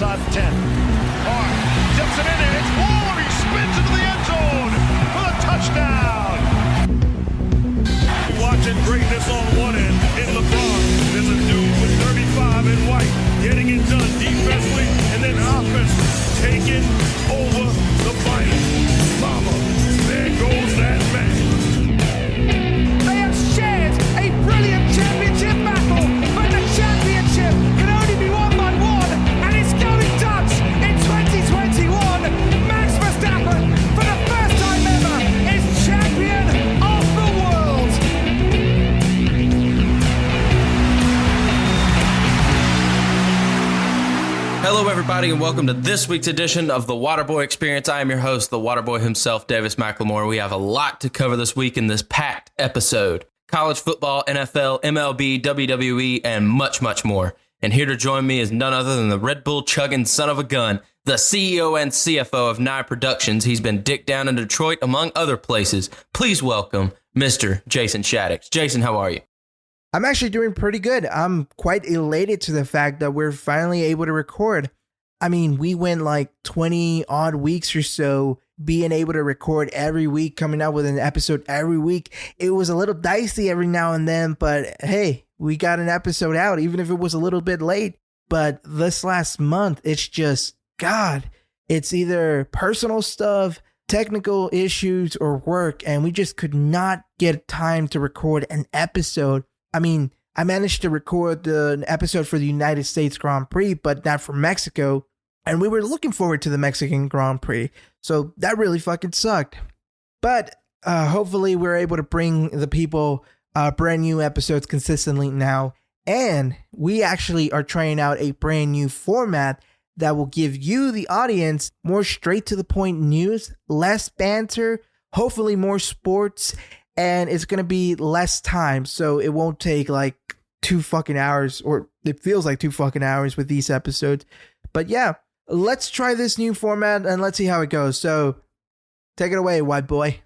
inside the 10. Hart dips it in and it's Ward. He spins into the end zone for the touchdown. Watching greatness on one end in LeBron. There's a dude with 35 in white getting it done defensively and then offensively taking over the fight. Mama, there goes that man. They have shared a brilliant championship battle, but the championship can only be won by one, and it's going Dutch in 2021. Max Verstappen, for the first time ever, is champion of the world. Hello, everybody, and welcome to this week's edition of the Waterboy Experience. I am your host, the Waterboy himself, Davis McLemore. We have a lot to cover this week in this packed episode. College football, NFL, MLB, WWE, and much, much more. And here to join me is none other than the Red Bull chugging son of a gun, the CEO and CFO of Nye Productions. He's been dicked down in Detroit, among other places. Please welcome Mr. Jason Shaddix. Jason, how are you? I'm actually doing pretty good. I'm quite elated to the fact that we're finally able to record. I mean, we went like 20 odd weeks or so being able to record every week, coming out with an episode every week. It was a little dicey every now and then, but hey, we got an episode out, even if it was a little bit late. But this last month, it's just, God, it's either personal stuff, technical issues, or work, and we just could not get time to record an episode. I mean, I managed to record an episode for the United States Grand Prix, but not for Mexico. And we were looking forward to the Mexican Grand Prix. So that really fucking sucked. But hopefully we're able to bring the people brand new episodes consistently now. And we actually are trying out a brand new format that will give you, the audience, more straight to the point news, less banter, hopefully more sports. And it's going to be less time, so it won't take like 2 fucking hours, or it feels like 2 fucking hours with these episodes. But yeah, let's try this new format and let's see how it goes. So take it away, white boy.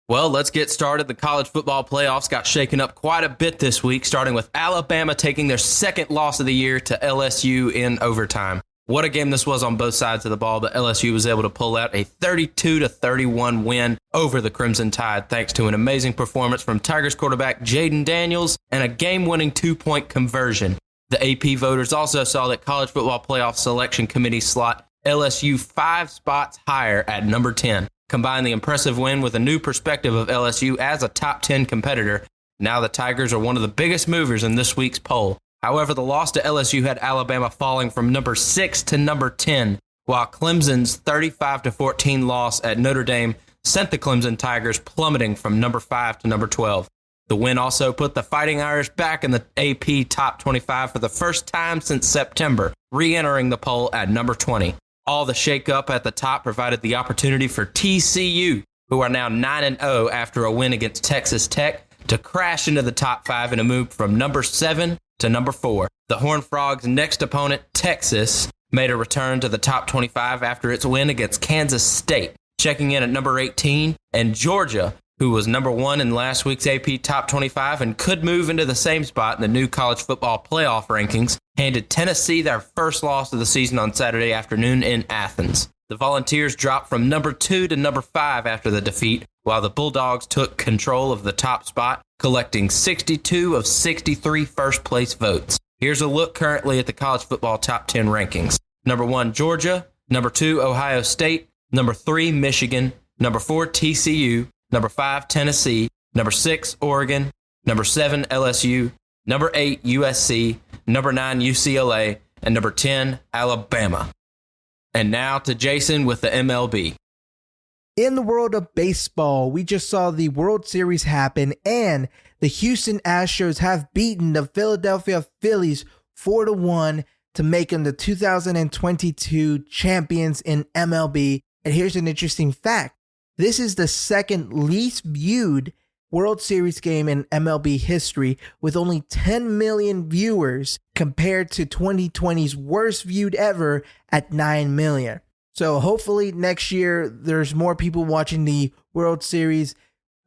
Well, let's get started. The college football playoffs got shaken up quite a bit this week, starting with Alabama taking their second loss of the year to LSU in overtime. What a game this was on both sides of the ball, but LSU was able to pull out a 32-31 win over the Crimson Tide thanks to an amazing performance from Tigers quarterback Jaden Daniels and a game-winning 2-point conversion. The AP voters also saw that College Football Playoff Selection Committee slot LSU 5 spots higher at number 10. Combine the impressive win with a new perspective of LSU as a top 10 competitor. Now the Tigers are one of the biggest movers in this week's poll. However, the loss to LSU had Alabama falling from number 6 to number 10, while Clemson's 35-14 loss at Notre Dame sent the Clemson Tigers plummeting from number 5 to number 12. The win also put the Fighting Irish back in the AP Top 25 for the first time since September, re-entering the poll at number 20. All the shake-up at the top provided the opportunity for TCU, who are now 9-0 after a win against Texas Tech, to crash into the top 5 in a move from number 7 to number 4. The Horned Frogs' next opponent, Texas, made a return to the top 25 after its win against Kansas State, checking in at number 18, and Georgia, who was number 1 in last week's AP Top 25 and could move into the same spot in the new college football playoff rankings, handed Tennessee their first loss of the season on Saturday afternoon in Athens. The Volunteers dropped from number 2 to number 5 after the defeat, while the Bulldogs took control of the top spot, collecting 62 of 63 first-place votes. Here's a look currently at the college football top 10 rankings. Number 1, Georgia. Number 2, Ohio State. Number 3, Michigan. Number 4, TCU. Number 5, Tennessee. Number 6, Oregon. Number 7, LSU. Number 8, USC. Number 9, UCLA. And number 10, Alabama. And now to Jason with the MLB. In the world of baseball, we just saw the World Series happen, and the Houston Astros have beaten the Philadelphia Phillies 4-1 to make them the 2022 champions in MLB. And here's an interesting fact. This is the second least viewed World Series game in MLB history, with only 10 million viewers compared to 2020's worst viewed ever at 9 million. So hopefully next year there's more people watching the World Series.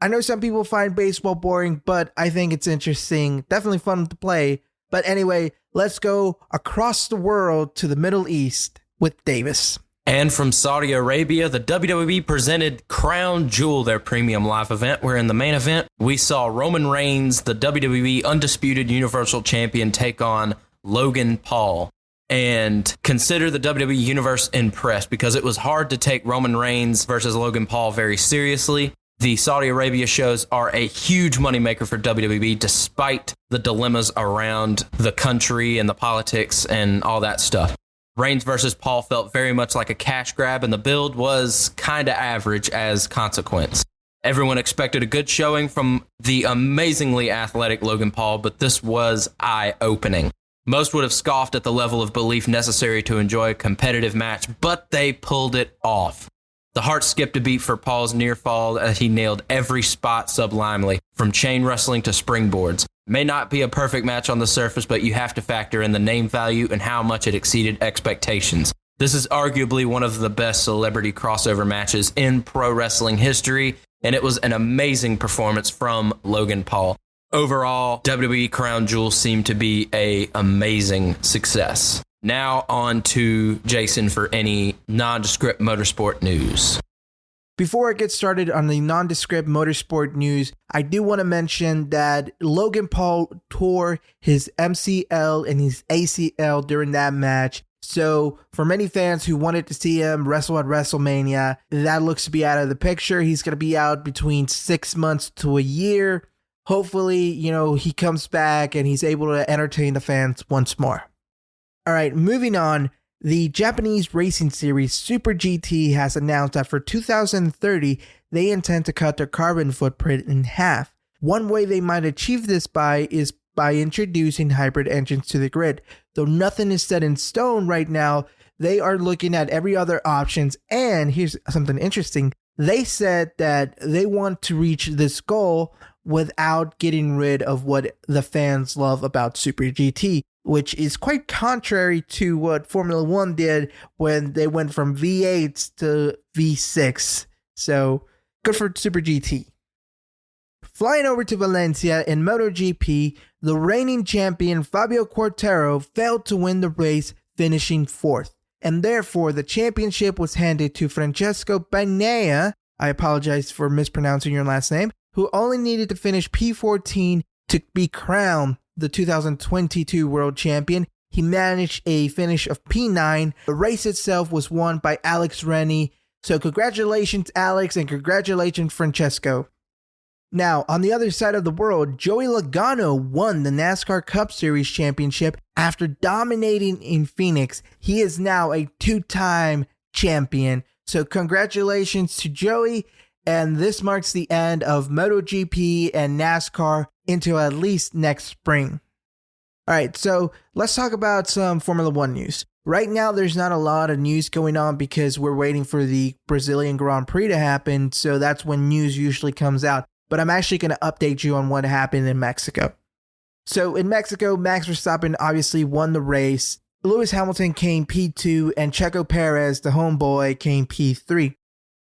I know some people find baseball boring, but I think it's interesting. Definitely fun to play. But anyway, let's go across the world to the Middle East. with Davis. And from Saudi Arabia, the WWE presented Crown Jewel, their premium live event, where in the main event, we saw Roman Reigns, the WWE Undisputed Universal Champion, take on Logan Paul. And consider the WWE Universe impressed, because it was hard to take Roman Reigns versus Logan Paul very seriously. The Saudi Arabia shows are a huge moneymaker for WWE, despite the dilemmas around the country and the politics and all that stuff. Reigns versus Paul felt very much like a cash grab, and the build was kind of average as consequence. Everyone expected a good showing from the amazingly athletic Logan Paul, but this was eye-opening. Most would have scoffed at the level of belief necessary to enjoy a competitive match, but they pulled it off. The heart skipped a beat for Paul's near fall as he nailed every spot sublimely, from chain wrestling to springboards. May not be a perfect match on the surface, but you have to factor in the name value and how much it exceeded expectations. This is arguably one of the best celebrity crossover matches in pro wrestling history, and it was an amazing performance from Logan Paul. Overall, WWE Crown Jewel seemed to be an amazing success. Now on to Jason for any nondescript motorsport news. Before I get started on the nondescript motorsport news, I do want to mention that Logan Paul tore his MCL and his ACL during that match. So for many fans who wanted to see him wrestle at WrestleMania, that looks to be out of the picture. He's going to be out between 6 months to a year. Hopefully, he comes back and he's able to entertain the fans once more. All right, moving on. The Japanese racing series Super GT has announced that for 2030, they intend to cut their carbon footprint in half. One way they might achieve this is by introducing hybrid engines to the grid. Though nothing is set in stone right now, they are looking at every other options. And here's something interesting. They said that they want to reach this goal without getting rid of what the fans love about Super GT, which is quite contrary to what Formula One did when they went from V8s to V6. So good for Super GT. Flying over to Valencia in MotoGP, the reigning champion Fabio Quartararo failed to win the race, finishing fourth. And therefore, the championship was handed to Francesco Bagnaia, I apologize for mispronouncing your last name, who only needed to finish P14 to be crowned the 2022 world champion. He managed a finish of P9. The race itself was won by Alex Rennie. So congratulations, Alex, and congratulations, Francesco. Now, on the other side of the world, Joey Logano won the NASCAR Cup Series championship after dominating in Phoenix. He is now a two-time champion. So congratulations to Joey. And this marks the end of MotoGP and NASCAR into at least next spring. All right, so let's talk about some Formula One news. Right now, there's not a lot of news going on because we're waiting for the Brazilian Grand Prix to happen. So that's when news usually comes out. But I'm actually going to update you on what happened in Mexico. So in Mexico, Max Verstappen obviously won the race. Lewis Hamilton came P2 and Checo Perez, the homeboy, came P3.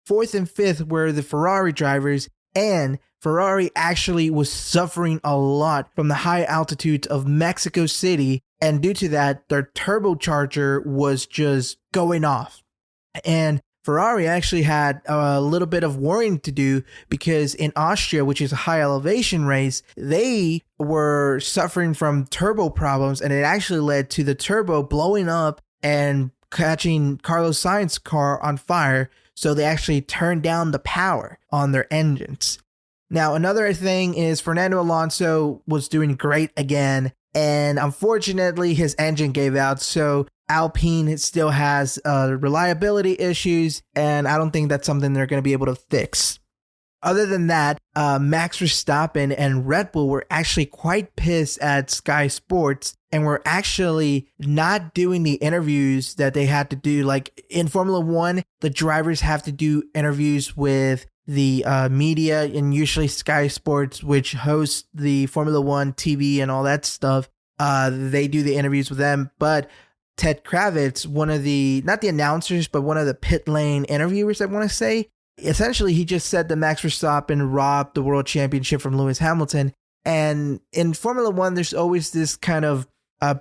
Fourth and fifth were the Ferrari drivers, and Ferrari actually was suffering a lot from the high altitudes of Mexico City, and due to that, their turbocharger was just going off. And Ferrari actually had a little bit of worrying to do because in Austria, which is a high elevation race, they were suffering from turbo problems, and it actually led to the turbo blowing up and catching Carlos Sainz's car on fire. So they actually turned down the power on their engines. Now, another thing is Fernando Alonso was doing great again, and unfortunately his engine gave out. So Alpine still has reliability issues, and I don't think that's something they're going to be able to fix. Other than that, Max Verstappen and Red Bull were actually quite pissed at Sky Sports and were actually not doing the interviews that they had to do. Like in Formula One, the drivers have to do interviews with the media, and usually Sky Sports, which hosts the Formula One TV and all that stuff, they do the interviews with them. But Ted Kravitz, one of the, not the announcers, but one of the pit lane interviewers, I want to say, essentially he just said that Max Verstappen robbed the world championship from Lewis Hamilton. And in Formula One, there's always this kind of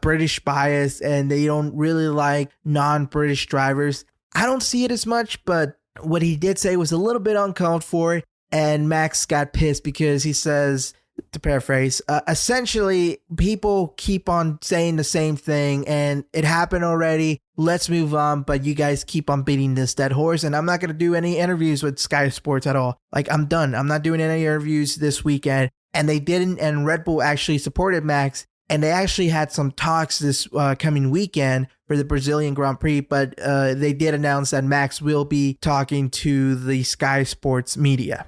British bias and they don't really like non-British drivers. I don't see it as much, but what he did say was a little bit uncalled for, and Max got pissed because he says, to paraphrase, essentially, people keep on saying the same thing and it happened already. Let's move on, but you guys keep on beating this dead horse, and I'm not going to do any interviews with Sky Sports at all. Like, I'm done. I'm not doing any interviews this weekend, and they didn't, and Red Bull actually supported Max, and they actually had some talks this coming weekend for the Brazilian Grand Prix, but they did announce that Max will be talking to the Sky Sports media.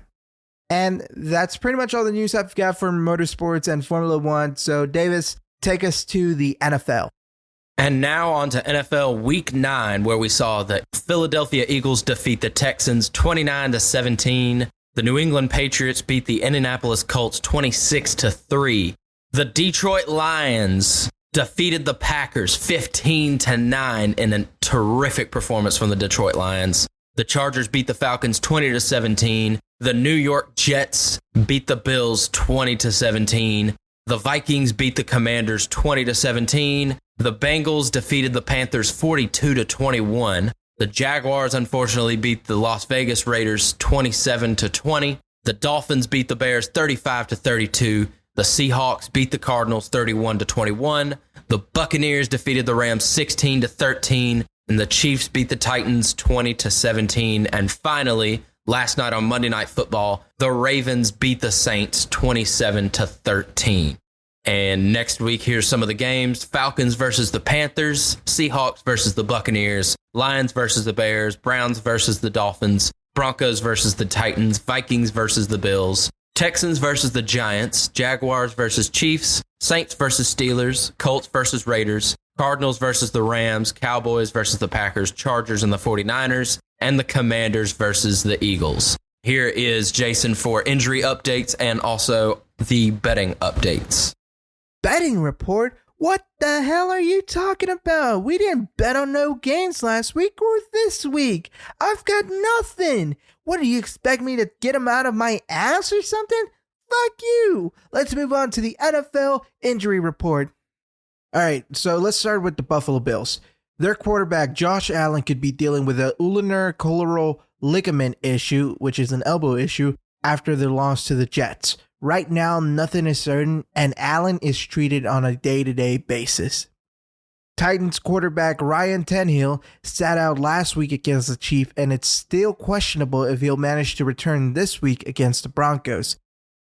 And that's pretty much all the news I've got for motorsports and Formula One. So, Davis, take us to the NFL. And now on to NFL Week 9, where we saw the Philadelphia Eagles defeat the Texans 29-17. The New England Patriots beat the Indianapolis Colts 26-3. The Detroit Lions defeated the Packers 15-9 in a terrific performance from the Detroit Lions. The Chargers beat the Falcons 20-17. The New York Jets beat the Bills 20-17. The Vikings beat the Commanders 20-17. The Bengals defeated the Panthers 42-21. The Jaguars unfortunately beat the Las Vegas Raiders 27-20. The Dolphins beat the Bears 35-32. The Seahawks beat the Cardinals 31-21. The Buccaneers defeated the Rams 16-13. And the Chiefs beat the Titans 20-17. And finally, last night on Monday Night Football, the Ravens beat the Saints 27-13. And next week, here's some of the games. Falcons versus the Panthers, Seahawks versus the Buccaneers, Lions versus the Bears, Browns versus the Dolphins, Broncos versus the Titans, Vikings versus the Bills, Texans versus the Giants, Jaguars versus Chiefs, Saints versus Steelers, Colts versus Raiders, Cardinals versus the Rams, Cowboys versus the Packers, Chargers and the 49ers, and the Commanders versus the Eagles. Here is Jason for injury updates and also the betting updates. Betting report? What the hell are you talking about? We didn't bet on no games last week or this week. I've got nothing. What, do you expect me to get them out of my ass or something? Fuck you. Let's move on to the NFL injury report. All right, so let's start with the Buffalo Bills. Their quarterback, Josh Allen, could be dealing with a ulnar collateral ligament issue, which is an elbow issue, after their loss to the Jets. Right now, nothing is certain, and Allen is treated on a day-to-day basis. Titans quarterback Ryan Tannehill sat out last week against the Chiefs, and it's still questionable if he'll manage to return this week against the Broncos.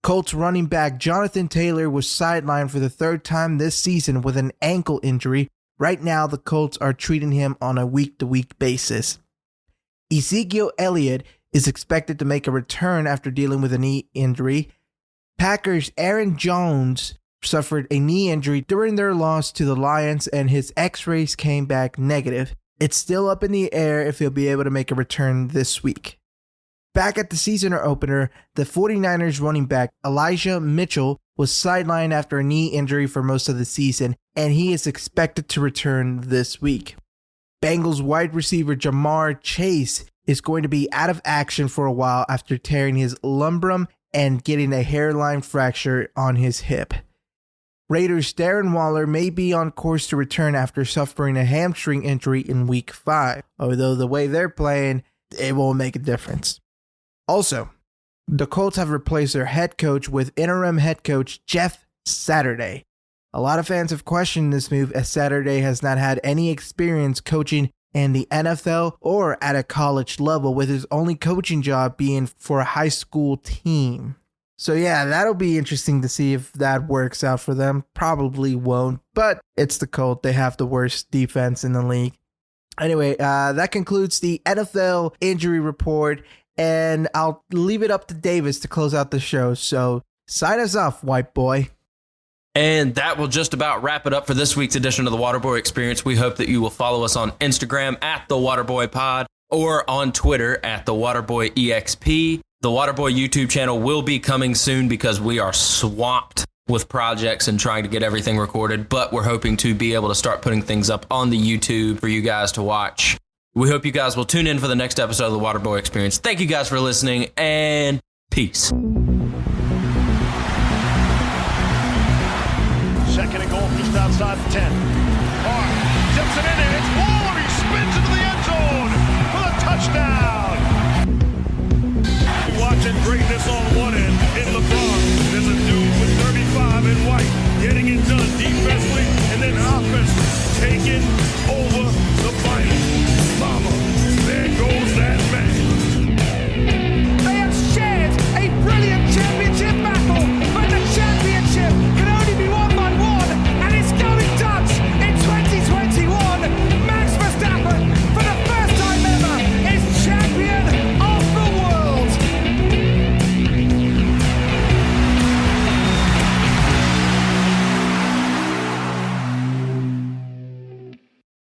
Colts running back Jonathan Taylor was sidelined for the third time this season with an ankle injury. Right now, the Colts are treating him on a week-to-week basis. Ezekiel Elliott is expected to make a return after dealing with a knee injury. Packers' Aaron Jones suffered a knee injury during their loss to the Lions, and his x-rays came back negative. It's still up in the air if he'll be able to make a return this week. Back at the season opener, the 49ers running back Elijah Mitchell was sidelined after a knee injury for most of the season, and he is expected to return this week. Bengals wide receiver Jamar Chase is going to be out of action for a while after tearing his lumbarum and getting a hairline fracture on his hip. Raiders' Darren Waller may be on course to return after suffering a hamstring injury in Week 5, although the way they're playing, it won't make a difference. Also, the Colts have replaced their head coach with interim head coach Jeff Saturday. A lot of fans have questioned this move as Saturday has not had any experience coaching in the NFL or at a college level, with his only coaching job being for a high school team. So yeah, that'll be interesting to see if that works out for them. Probably won't, but it's the Colts. They have the worst defense in the league. Anyway, that concludes the NFL injury report, and I'll leave it up to Davis to close out the show. So sign us off, white boy. And that will just about wrap it up for this week's edition of the Waterboy Experience. We hope that you will follow us on Instagram at the Waterboy Pod or on Twitter at the Waterboy EXP. The Waterboy YouTube channel will be coming soon because we are swamped with projects and trying to get everything recorded, but we're hoping to be able to start putting things up on the YouTube for you guys to watch. We hope you guys will tune in for the next episode of the Waterboy Experience. Thank you guys for listening, and peace. Second and goal. just outside the 10. Hart tips it in and it's Ward. He spins into the end zone for the touchdown. Watching greatness on one end.